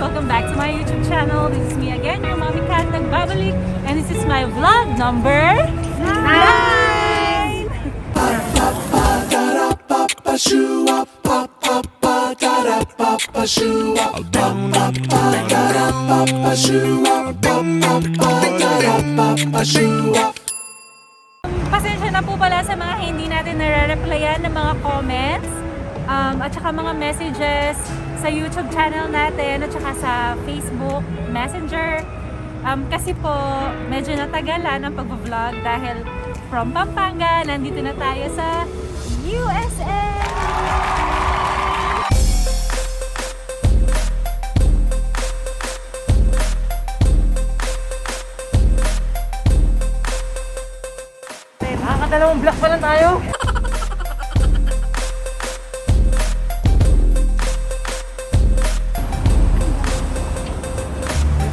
Welcome back to my YouTube channel. This is me again, your mommy cat nagbabalik, and this is my vlog number 9! Pasensya na po pala sa mga hindi natin nare-replyan ng mga comments at saka mga messages sa YouTube channel natin at saka sa Facebook Messenger. Kasi po medyo natagalan ang pag-vlog dahil from Pampanga, nandito na tayo sa USA! Nakakadalawang vlog pa lang tayo.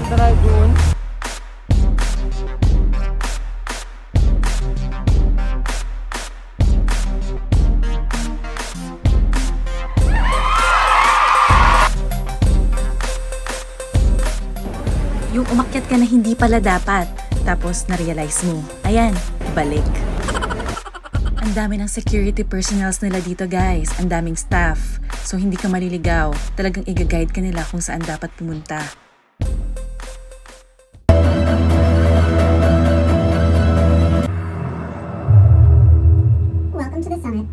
Dito tayo doon. Yung umakyat ka na hindi pala dapat, tapos na-realize mo, ayan, balik. Ang dami ng security personnels nila dito guys, ang daming staff. So hindi ka maliligaw, talagang i-guide ka nila kung saan dapat pumunta. Welcome to the Summit.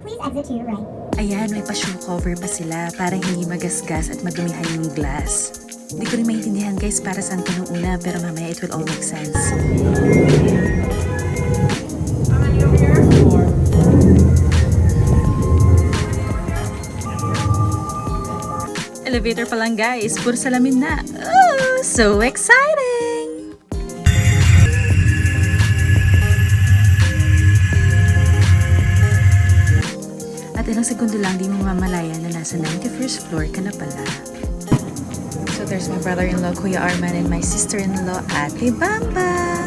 Please exit to your right. Ayan, may pa-shoe cover pa sila para hindi magasgas at madumihan yung glass. Hindi ko rin maintindihan guys para saan ko nung una, pero mamaya it will all make sense. Elevator pa lang guys, puro salamin na. Oh, so exciting! At ilang segundo lang di mo mamalayan na nasa 91st floor ka na pala. So there's my brother-in-law, Kuya Arman, and my sister-in-law, Ate Bamba.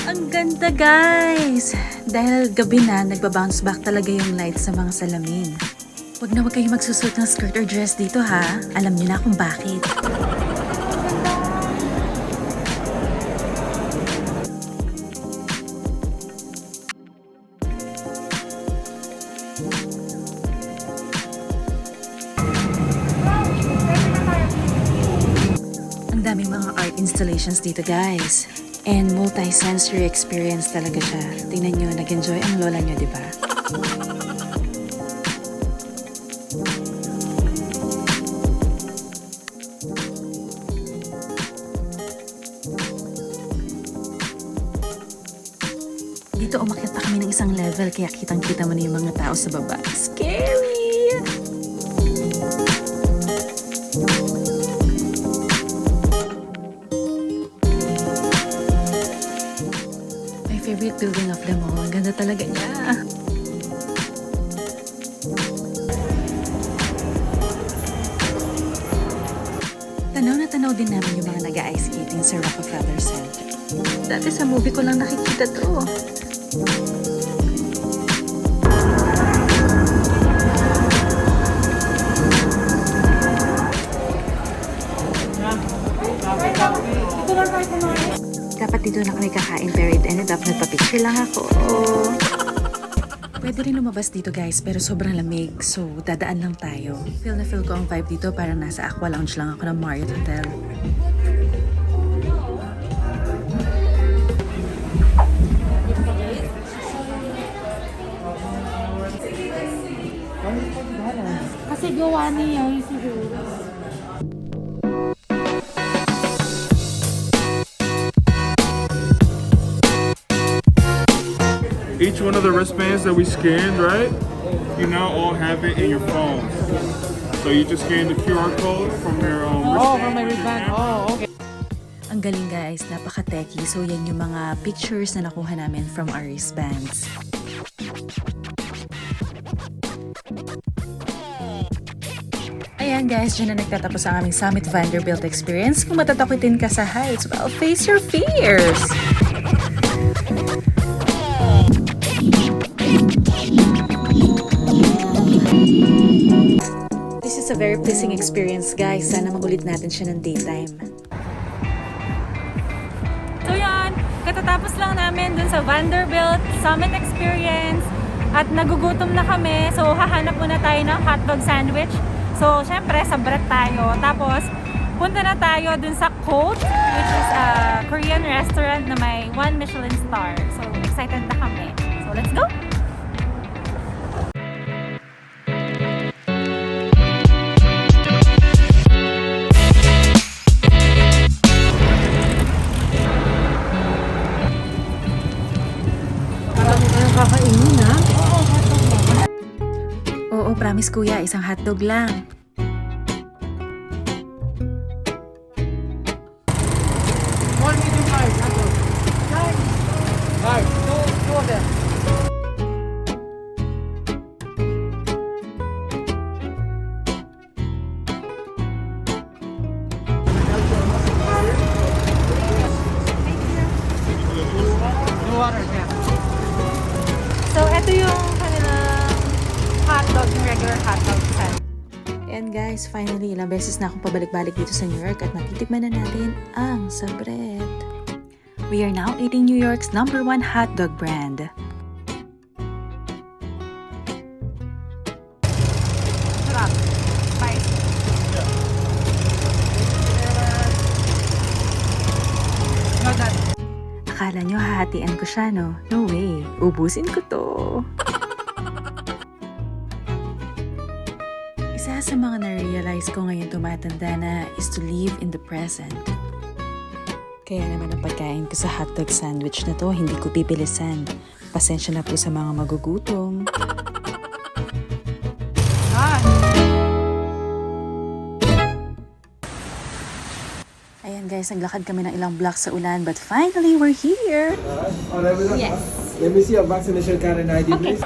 Ang ganda guys! Dahil gabi na, nagbabounce back talaga yung light sa mga salamin. Huwag na huwag kayo magsusuot ng skirt or dress dito ha. Alam niyo na kung bakit. Ang daming mga art installations dito guys. And multi-sensory experience talaga siya. Tingnan nyo, nag-enjoy ang lola nyo, di ba? Dito umakyat pa kami ng isang level, kaya kitang-kita mo na yung mga tao sa baba. Scary! Favorite building of them all. Ang ganda talaga niya. Tanaw na tanaw din namin yung mga nag-ice skating sa Rockefeller Center. Dati sa movie ko lang nakikita to. Dapat dito na kami kakain pero it ended up nagpa-picture lang ako. Pwede rin lumabas dito guys pero sobrang lamig so dadaan lang tayo. Feel na feel ko ang vibe dito parang nasa Aqua Lounge lang ako ng Marriott Hotel. Kasi gawa niya yung siguro. Each one of the wristbands that we scanned, right? You now all have it in your phone. So you just scan the QR code from your wristband. Oh, from my wristband. Oh, okay. Ang galing guys, napaka-techy. So yan yung mga pictures na nakuha namin from our wristbands. Ayan guys, dyan na nagtatapos ang aming Summit Vanderbilt experience. Kung matatakutin ka sa heights, well, face your fears! a very pleasing experience, guys. Sana magulit natin siya ng daytime. So yan, katatapos lang namin dun sa Vanderbilt Summit experience at nagugutom na kami. So hahanap muna tayo ng hotdog sandwich. So syempre, sabrat tayo. Tapos punta na tayo dun sa COTE, which is a Korean restaurant na may 1 Michelin star. So excited na kami. So let's go! Kakainin ha? Oo, promise kuya, isang hotdog lang. One medium large, hotdog. Large. Two of them. Two waters, yeah. So ito yung kanilang hotdog, yung regular hotdog sandwich. And guys, finally, ilang beses na akong pabalik-balik dito sa New York at matitikman na natin ang sabret. We are now eating New York's #1 hotdog brand. Sarap. Spicy. No, that. Akala nyo hahatian ko siya, no? No way. Ubusin ko to. Isa sa mga na-realize ko ngayon tumatanda na is to live in the present. Kaya naman ang pagkain ko sa hotdog sandwich na to, hindi ko pipilisan. Pasensya na po sa mga magugutom. Ayan guys, naglakad kami ng ilang blocks sa ulan, but finally we're here! Yes. Let me see your vaccination card and ID, please.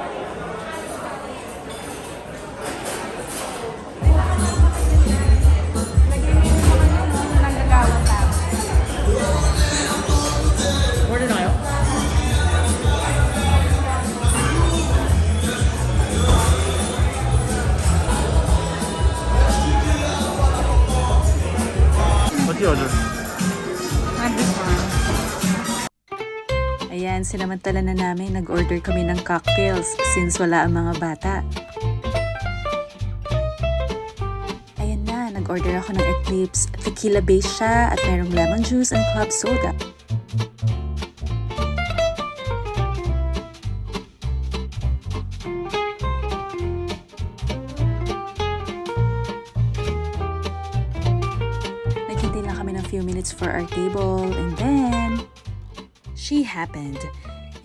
Order tayo. What's the order? Ayan, sinamantala na namin, nag-order kami ng cocktails since wala ang mga bata. Ayan na, nag-order ako ng Eclipse. Tequila base siya at merong lemon juice and club soda. Naghintay lang kami ng few minutes for our table and then she happened.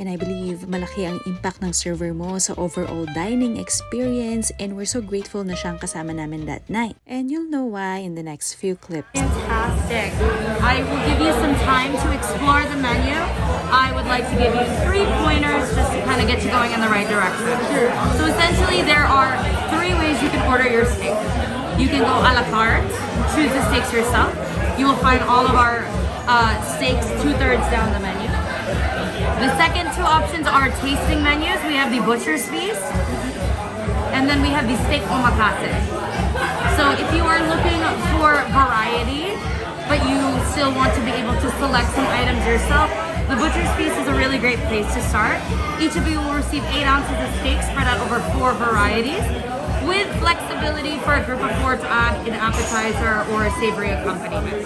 And I believe malaki ang impact ng server mo sa overall dining experience and we're so grateful na siyang kasama namin that night. And you'll know why in the next few clips. Fantastic. I will give you some time to explore the menu. I would like to give you 3 pointers just to kind of get you going in the right direction. So essentially there are 3 ways you can order your steak. You can go a la carte, choose the steaks yourself. You will find all of our steaks 2/3 down the menu. The second 2 options are tasting menus. We have the butcher's feast, and then we have the steak omakase. So if you are looking for variety, but you still want to be able to select some items yourself, the butcher's feast is a really great place to start. Each of you will receive 8 ounces of steak spread out over 4 varieties, with flexibility for a group of 4 to add an appetizer or a savory accompaniment.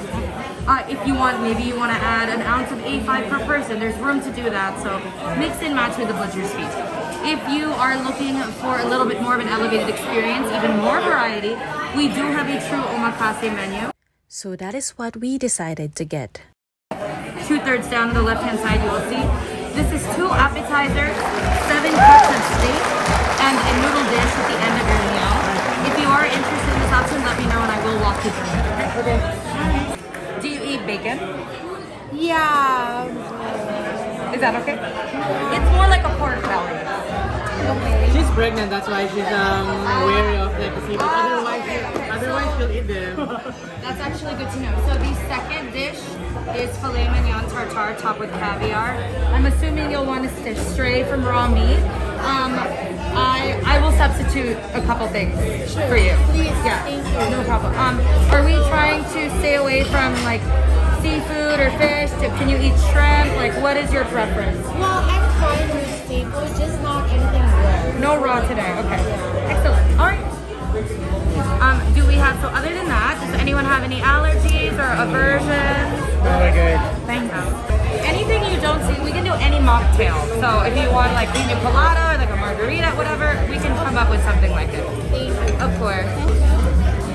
If you want, maybe you want to add an ounce of A5 per person. There's room to do that, so mix and match with the butcher's feast. If you are looking for a little bit more of an elevated experience, even more variety, we do have a true omakase menu. So that is what we decided to get. 2/3 down on the left-hand side, you will see. This is 2 appetizers, 7 cuts of steak, and a noodle dish at the end of your meal. If you are interested in this option, let me know and I will walk you through it. Okay? Do you eat bacon? Yeah. Is that okay? It's more like a pork belly. She's pregnant, that's why she's wary of the casino. Otherwise she'll eat them. That's actually good to know. So the second dish is filet mignon tartare topped with caviar. I'm assuming you'll want to stray from raw meat. I will substitute a couple things for you. Please, yeah, thank you. No problem. Are we trying to stay away from like seafood or fish? Can you eat shrimp? Like, what is your preference? Well, I'm fine with seafood, just not anything raw. No raw today. Okay. Excellent. All right. Do we have, so other than that, does anyone have any allergies or aversions? Oh my god. Thank you. Anything you don't see, we can do any mocktail. So if you want like pina colada or like a margarita, whatever, we can come up with something like it. Of course.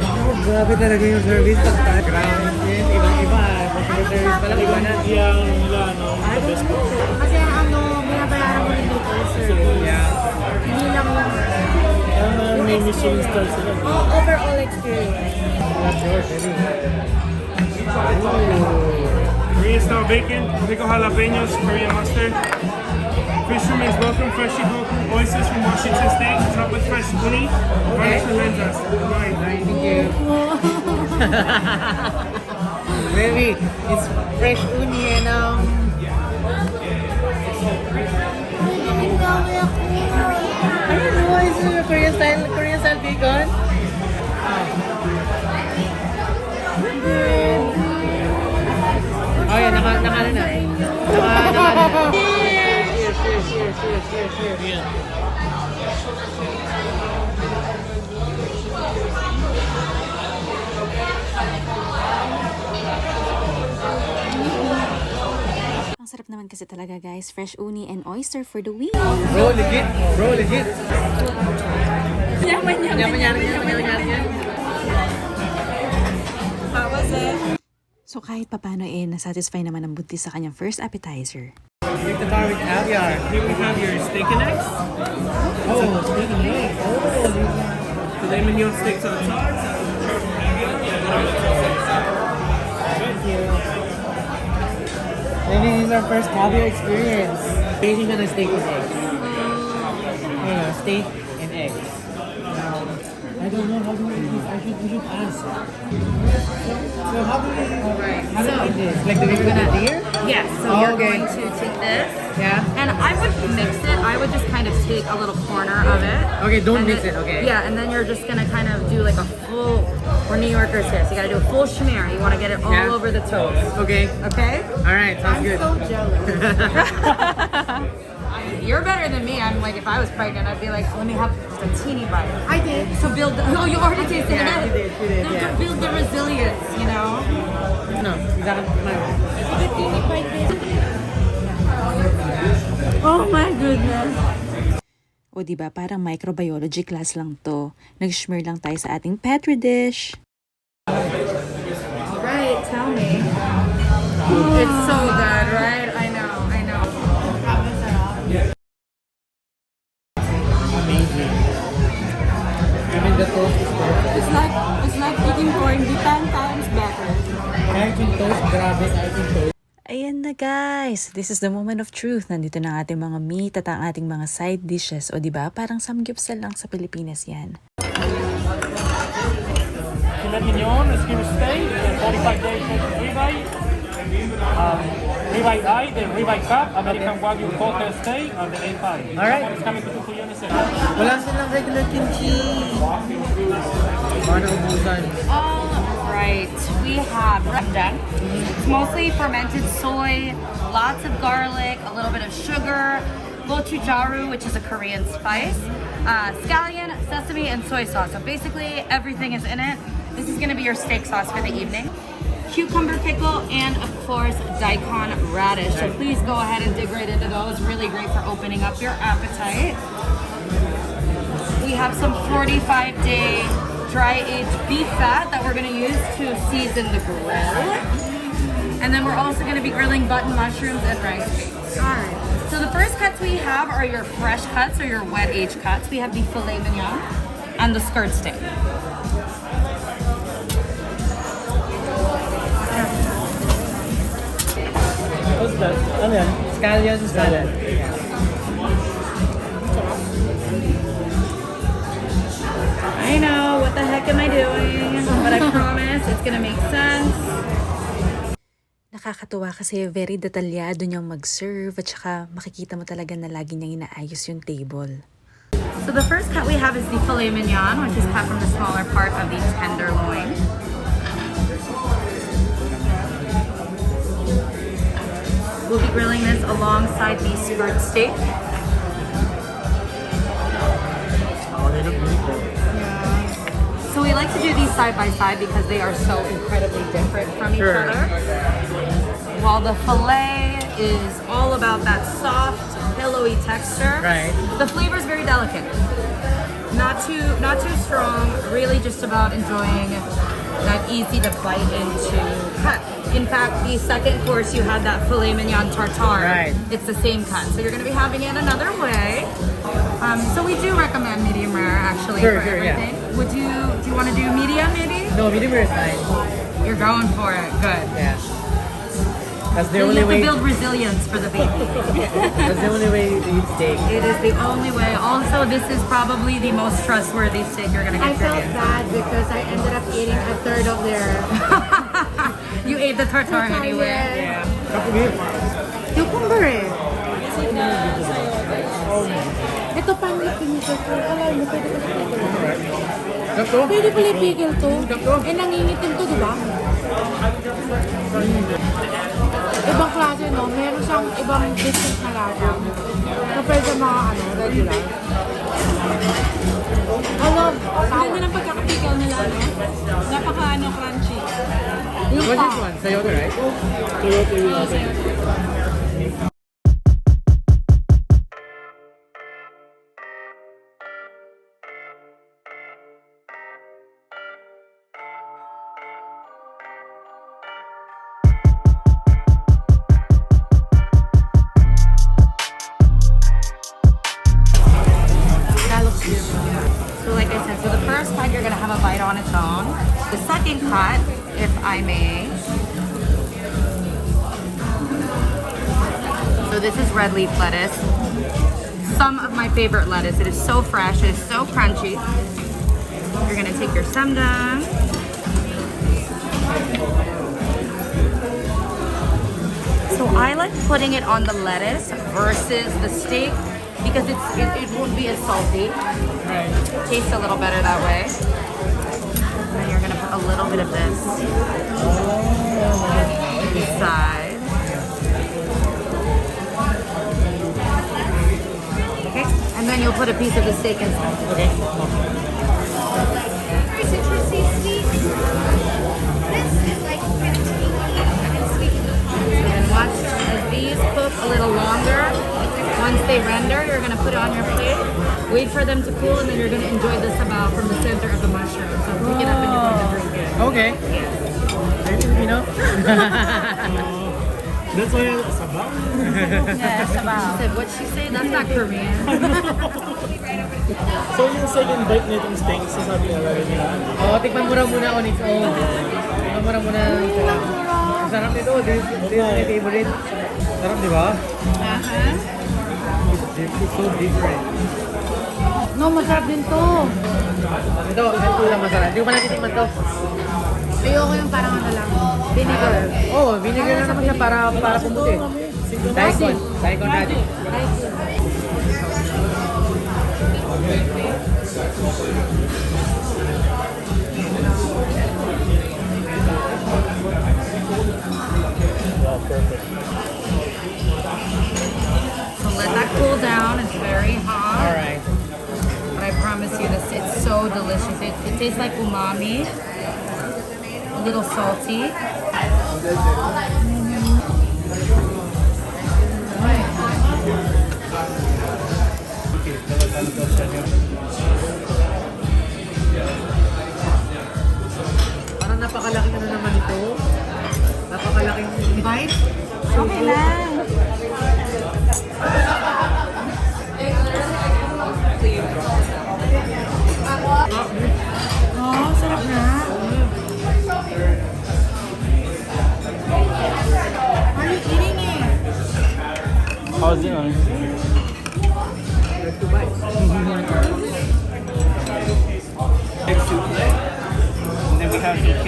Oh, grabe talaga yung service. Ground yun, ibang-iba. Customer service pa lang, iba na. Kasi binabayaran ko rin dito, sir. Yeah. Hindi lang yung May Michelin star sila. overall experience. That's yours, baby. Korean style bacon, pickle jalapenos, Korean mustard. Fisherman's welcome, freshly broken oysters from Washington State, topped with fresh uni, garnish with lentas. Right. Thank you. Baby, it's fresh uni and I don't know, is it Korean style bacon? Oh yeah, naka na. Naka. Cheers. Yeah. Ang sarap naman kasi talaga guys, fresh uni and oyster for the win. Bro, legit. Yaman. How was it? So kahit papano nasatisfy naman ang buntis sa kanyang first appetizer. Take the bar with caviar. Here we have your steak and eggs. Oh, steak and eggs. Filet mignon steak tartare. Thank you. Maybe this is our first caviar experience. Tasting on a steak and eggs. Steak and eggs. I don't know how to eat this. We should ask. So how do we eat this? Like the way we put it here? Yes, so you're going to take this. Yeah. And I would mix it. I would just kind of take a little corner of it. Okay, don't And mix then- it, okay. Yeah, and then you're just gonna kind of do like a full, we're New Yorkers here, so you gotta do a full schmear. You wanna get it all Yeah. over the toast. Okay. Okay? Alright, sounds good. So jealous. You're better than me. I'm like, if I was pregnant, I'd be like, let me have just a teeny bite. I did. So build, oh, you already tasted it. Yeah, she did, yeah. Build the resilience, you know? No, exactly. Oh my goodness. O diba, parang microbiology class lang to. Nag-shmear lang tayo sa ating petri dish. Right, tell me. It's so good, right? I know. Amazing. I mean, the toast is perfect. It's like eating corn, 10 times better. Kahit yung toast, grabe, kahit yung toast. Ayan na guys, this is the moment of truth. Nandito na ang ating mga meat at ang ating mga side dishes. O diba, parang samgyupsal lang sa Pilipinas yan. Filet mignon, skewer steak, 45 days ribeye, ribeye eye, the ribeye cut, American Wagyu COTE steak, and the A5. Alright. It's coming to 2 for you in a second. Wala silang regular kimchi. Paano ubusan? Right, we have rendang. It's mostly fermented soy, lots of garlic, a little bit of sugar, gochujang, which is a Korean spice, scallion, sesame, and soy sauce. So basically everything is in it. This is going to be your steak sauce for the evening. Cucumber pickle, and of course daikon radish. So please go ahead and dig right into those. Really great for opening up your appetite. We have some 45-day dry-aged beef fat that we're going to use to season the grill. And then we're also going to be grilling button mushrooms and rice cakes. Alright. So the first cuts we have are your fresh cuts or your wet-aged cuts. We have the filet mignon and the skirt steak. What's that? Ano yan? Scallion salad. am I doing? But I promise it's gonna make sense. Nakakatuwa kasi very detalyado niyang mag-serve at saka makikita mo talaga na lagi niyang inaayos yung table. So the first cut we have is the filet mignon, which is cut from the smaller part of the tenderloin. We'll be grilling this alongside the skirt steak. So we like to do these side by side because they are so incredibly different from each other. While the filet is all about that soft, pillowy texture, Right. the flavor is very delicate. Not too strong, really just about enjoying that easy to bite into cut. In fact, the second course you had that filet mignon tartare. Right. It's the same cut. So you're going to be having it another way. So we do recommend medium rare actually Sure, for sure, yeah. everything. Do you want to do medium maybe? No, medium rare is fine. You're going for it. Good. Yeah. That's the You only have to way. build resilience for the baby. That's the only way to eat steak. It is the only way. Also, this is probably the most trustworthy steak you're going to I get your felt hands bad because I ended up eating a third of their on. You ate the tartare anyway. Yeah. Cucumber eh. Ito panlipinigil ko. Alam mo, pwede pala ipigil. Pwede pala ipigil to. Eh, nangingitim to, di ba? Ibang klase, no? Meron siyang ibang distinct na lasa. Compared sa mga, regular. Alam, ang ganda ng pagkakapigil nila, no? Napaka, crunchy. Yung What's pa. this one? Sayote, right? That looks beautiful. So like I said, so the first cut you're gonna have a bite on its own. The second cut, if I may. So this is red leaf lettuce. Some of my favorite lettuce. It is so fresh, it is so crunchy. You're gonna take your semdang. So I like putting it on the lettuce versus the steak because it won't be as salty. Right. Tastes a little better that way. And you're gonna put a little bit of this inside. Okay, and then you'll put a piece of the steak inside. Okay. Very citrusy, sweet. This is like kind of sweet. And watch as these cook a little longer. Once they render, you're gonna put it on your plate. Wait for them to cool, and then you're gonna enjoy the sabaw from the center of the mushroom. So pick it up and you want to drink it. Okay. Are you Filipino? That's why I sabaw. Yeah, sabaw. She said, what'd she say? That's not Korean. So yung second bite nitong steak, sasabi na lang nila. Oo, tikman mo lang muna on its own. Tikman mo lang muna isa lang. Ang sarap nito. This is my favorite. Sarap, di ba? It's so different. No, masarap din to. Ito, ito lang masarap. Hindi ko pa natitikman to. Ayoko yung parang lang. Vinegar. Oo, vinegar na naman siya para pumuti. Daikon. Daikon natin. So let that cool down. It's very hot. Alright. But I promise you this, it's so delicious. It tastes like umami. A little salty. Parang napakalaking ano naman ito. Napakalaking bite. Okay lang. Oh, sarap na. Are you eating it? How's it on? Two bites.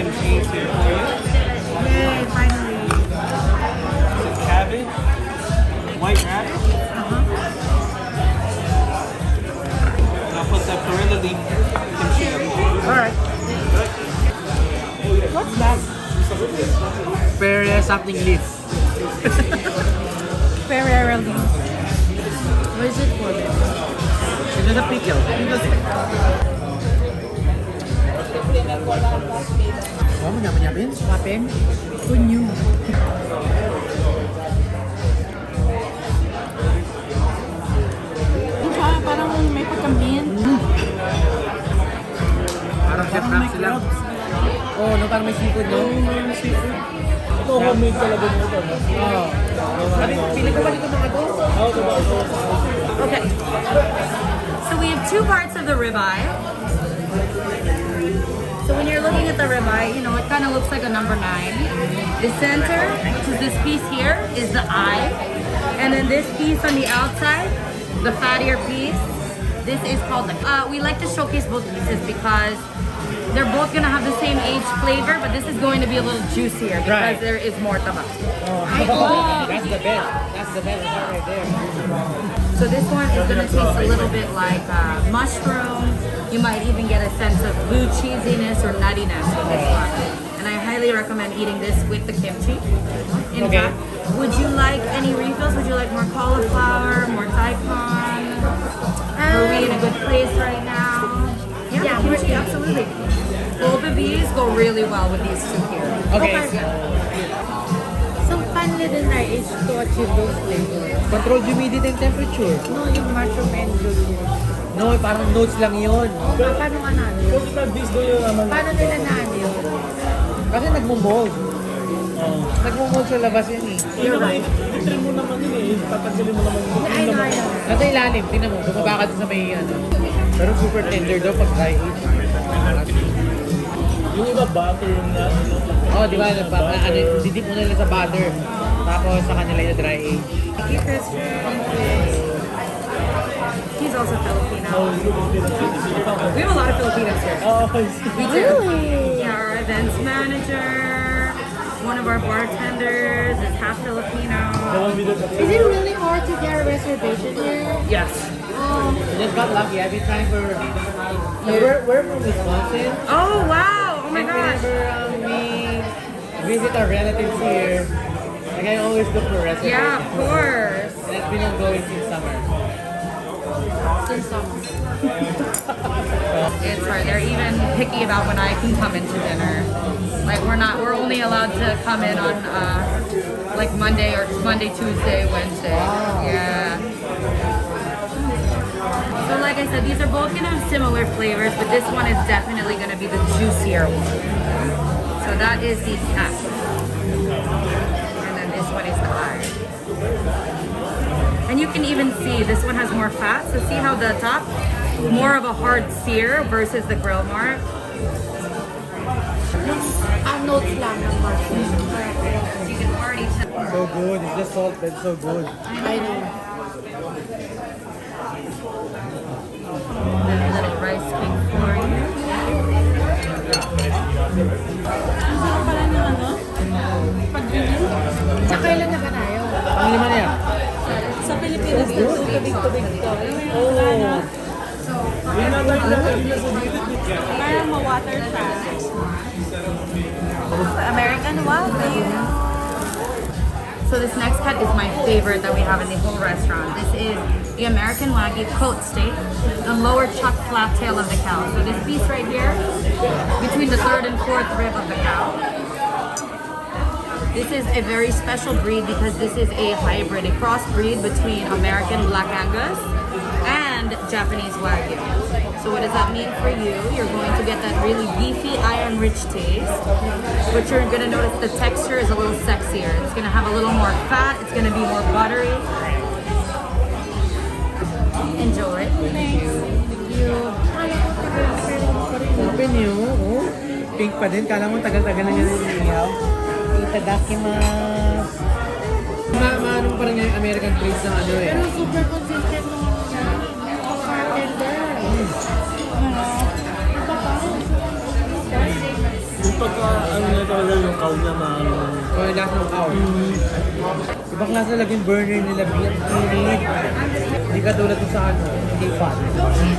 chicken cheese here for you. Yay, finally. Some cabbage, white radish. And I'll put the perilla leaf kimchi up. Alright. What's that? Perilla something leaf. Ferrero leaf. What is it for? It's just a pickle. Oh, manyapin? Kapin? Kunyo. Parang may pagkambiyan. Parang chef wrap sila. Oh, no, parang may seafood, no? Ito, homemade talaga nito. Oo. Pili ko ba dito mga to? Okay. So we have two parts of the ribeye. So when you're looking at the ribeye, you know, it kind of looks like a number 9. The center, which is this piece here, is the eye. And then this piece on the outside, the fattier piece, this is called the... we like to showcase both pieces because they're both going to have the same aged flavor, but this is going to be a little juicier because there is more taba. That's the best. That's the best part right there. So this one is going to taste a little bit like mushroom. You might even get a sense of blue cheesiness or nuttiness with this one. And I highly recommend eating this with the kimchi. In fact, would you like any refills? Would you like more cauliflower, more daikon? Are we in a good place right now? Yeah, kimchi, absolutely. Both of these go really well with these two here. Okay. So, paano din na-age to achieve those flavors? Controlled humidity and temperature. No, yung mushroom and juice. No, parang notes lang yun. Paano nga na yun? This do yung naman. Paano nila na yun? Kasi nagmumold. Nagmumold sa labas yan eh. You're right. I-trim mo naman yun eh. Tatanggalin mo naman yun. Ay, na yun. Nasa ilalim, tingnan mo, bumaba ka dun sa may ano. Pero super tender daw pag dry age. Yung iba butter na. Oh, di ba? Didip mo nila sa butter. Tapos sa kanila yung dry age. He's also Filipino. We have a lot of Filipinos here. Oh, We do. Yeah, our events manager, one of our bartenders is half Filipino. Is it really hard to get a reservation here? Yes. Oh, I just got lucky. I've been trying for... We're from Wisconsin. Oh wow! Oh my And gosh! whenever we visit our relatives here, like I always look for reservations. Yeah, of course. And it's been ongoing since summer. since summer. It's hard. They're even picky about when I can come into dinner. Like we're only allowed to come in on like Monday, Tuesday, Wednesday. Yeah. So like I said, these are both gonna have similar flavors, but this one is definitely gonna be the juicier one. So that is the cat. And then this one is the eye. And you can even see this one has more fat. So see how the top, more of a hard sear versus the grill mark. Ang notes lang ng mushroom. You can already tell. So good. It's just salt, but it's so good. I know. A little rice cake for you. Sa kailan na ba tayo? Ang lima na yan. Sa Pilipinas, tubig-tubig to. Parang ma-water siya. American waffle. So this next cut is my favorite that we have in the whole restaurant. This is the American Wagyu COTE steak, the lower chuck flat tail of the cow. So this piece right here, between the third and fourth rib of the cow. This is a very special breed because this is a hybrid, a crossbreed between American Black Angus and Japanese Wagyu. So what does that mean for you? You're going to get that really beefy, iron-rich taste, but you're going to notice the texture is a little sexier. It's going to have a little more fat. It's going to be more buttery. Enjoy. Thank you. Open nyo. Oh. Pink pa din. Kala mo tagal-tagal na yan yung ihaw. Itadakimasu. Maanong pa rin yung American place ng ano eh. Pero super consistent nung bartender. Yung pagka talaga yung cow niya na O yung lasa ng cow. Ibang lasa talaga yung burner nila. Init. Hindi katulad yung sa ano, hindi fat.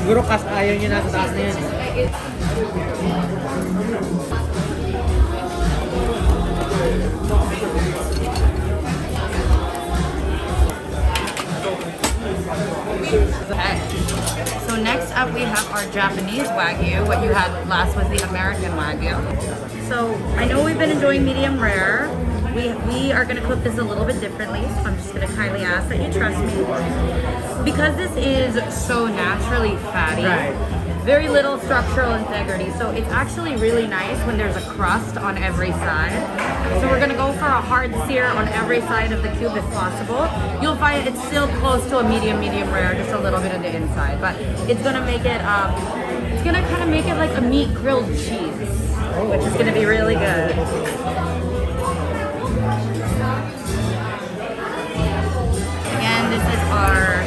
Siguro cast iron yung nasa taas na yan. Okay. So next up we have our Japanese Wagyu. What you had last was the American Wagyu. So I know we've been enjoying medium rare. We are going to cook this a little bit differently, so I'm just going to kindly ask that you trust me. Because this is so naturally fatty, very little structural integrity, so it's actually really nice when there's a crust on every side. So we're going to go for a hard sear on every side of the cube if possible. You'll find it's still close to a medium rare, just a little bit on the inside, but it's going to make it, it's going to kind of make it like a meat grilled cheese, which is going to be really good. Again, this is our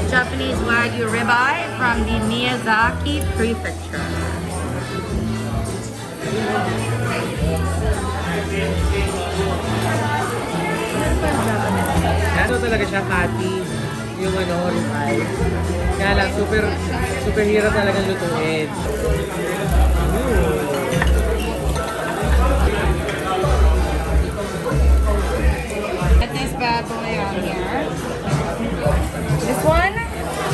Japanese Wagyu ribeye from the Miyazaki Prefecture. Ano talaga siya, fatty. Yung ano, ribeye. Kaya lang, super hirap talagang lutuin. Get this bad boy on here. This one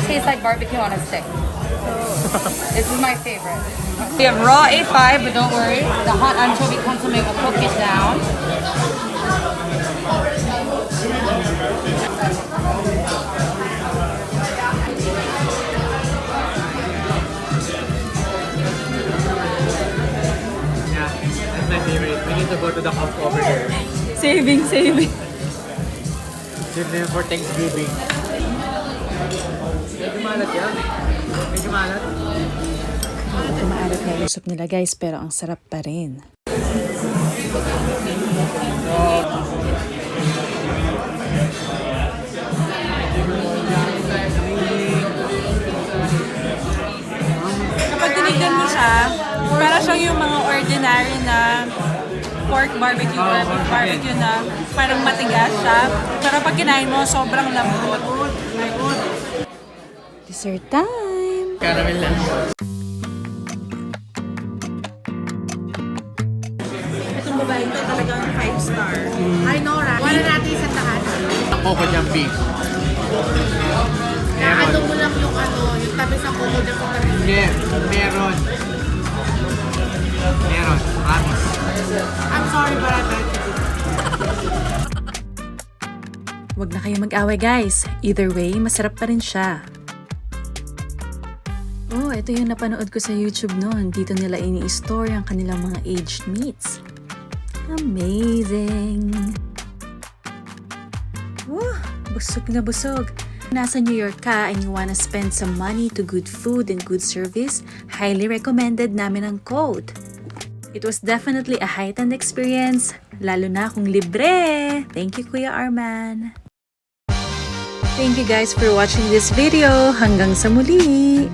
tastes like barbecue on a stick. This is my favorite. We have raw A5, but don't worry, the hot anchovy consomme will cook it down. Yeah, that's my favorite. We need to go to the house over there. Saving. Save them for Thanksgiving. Medyo malat yan. Medyo malat. Kumaalat na yung soup nila guys, pero ang sarap pa rin. Kapag tinignan mo siya, para siyang yung mga ordinary na pork barbecue or beef barbecue na parang matigas siya. Pero pag kinain mo, sobrang lambot. Dessert time! Caramel lang. Itong babae ito talagang 5-star. Ay, Nora, wala natin isang tahan. Ako pa dyan, beef. Ano mo lang yung ano, yung tabi sa kuko dyan sa tabi. Hindi, meron. Meron, promise. I'm sorry, but I bet you. Huwag na kayo mag-away guys. Either way, masarap pa rin siya. Oh, ito yung napanood ko sa YouTube noon. Dito nila ini-store ang kanilang mga aged meats. Amazing! Busog na busog. Nasa New York ka and you wanna spend some money to good food and good service, highly recommended namin ang COTE. It was definitely a heightened experience, lalo na kung libre! Thank you, Kuya Arman! Thank you guys for watching this video. Hanggang sa muli!